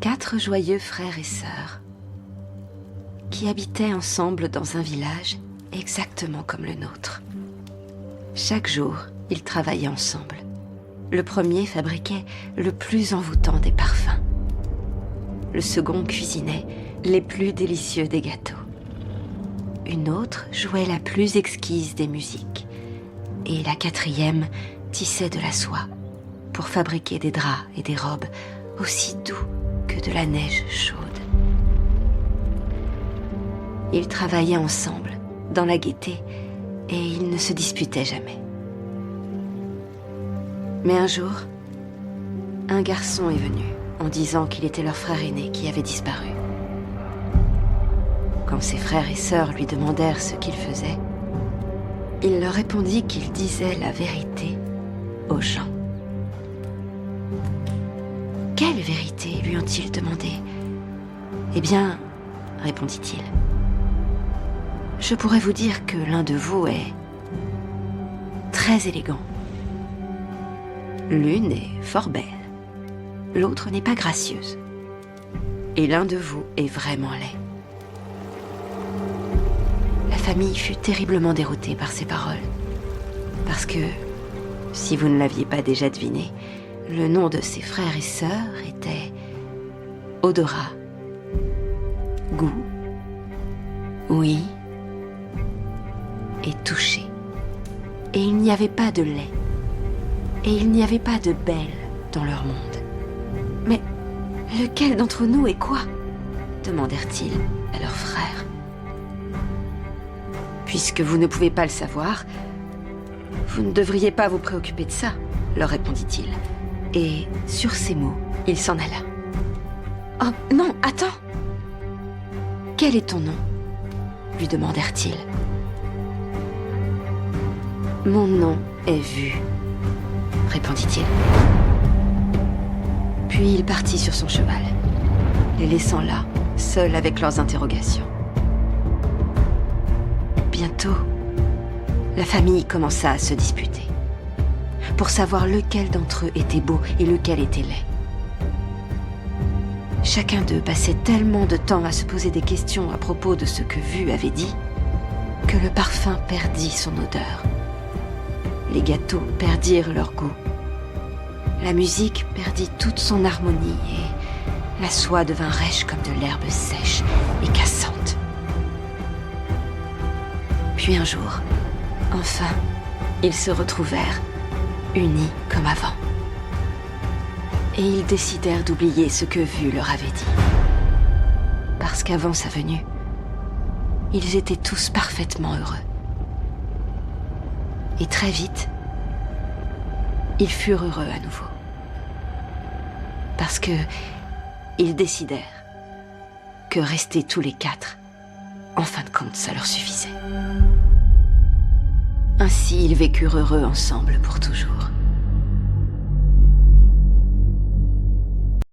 4 joyeux frères et sœurs qui habitaient ensemble dans un village exactement comme le nôtre. Chaque jour, ils travaillaient ensemble. Le premier fabriquait le plus envoûtant des parfums. Le second cuisinait les plus délicieux des gâteaux. Une autre jouait la plus exquise des musiques. Et la 4e tissait de la soie pour fabriquer des draps et des robes aussi doux que de la neige chaude. Ils travaillaient ensemble, dans la gaieté, et ils ne se disputaient jamais. Mais un jour, un garçon est venu en disant qu'il était leur frère aîné qui avait disparu. Quand ses frères et sœurs lui demandèrent ce qu'il faisait, il leur répondit qu'il disait la vérité aux gens. « Quelle vérité ?» lui ont-ils demandé. « Eh bien, répondit-il, je pourrais vous dire que l'un de vous est très élégant. L'une est fort belle, l'autre n'est pas gracieuse. Et l'un de vous est vraiment laid. » La famille fut terriblement déroutée par ces paroles. Parce que, si vous ne l'aviez pas déjà deviné, le nom de ses frères et sœurs était odorat, goût, ouïe et toucher. Et il n'y avait pas de lait. Et il n'y avait pas de belle dans leur monde. Mais lequel d'entre nous est quoi ? Demandèrent-ils à leur frère. Puisque vous ne pouvez pas le savoir, vous ne devriez pas vous préoccuper de ça, leur répondit-il. Et sur ces mots, il s'en alla. « Oh, non, attends !»« Quel est ton nom ?» lui demandèrent-ils. « Mon nom est Vue, » répondit-il. Puis il partit sur son cheval, les laissant là, seuls avec leurs interrogations. Bientôt, la famille commença à se disputer pour savoir lequel d'entre eux était beau et lequel était laid. Chacun d'eux passait tellement de temps à se poser des questions à propos de ce que Vue avait dit que le parfum perdit son odeur. Les gâteaux perdirent leur goût. La musique perdit toute son harmonie et la soie devint rêche comme de l'herbe sèche et cassante. Puis un jour, enfin, ils se retrouvèrent, unis comme avant. Et ils décidèrent d'oublier ce que Vue leur avait dit. Parce qu'avant sa venue, ils étaient tous parfaitement heureux. Et très vite, ils furent heureux à nouveau. Parce que ils décidèrent que rester tous les 4, en fin de compte, ça leur suffisait. Ainsi, ils vécurent heureux ensemble pour toujours.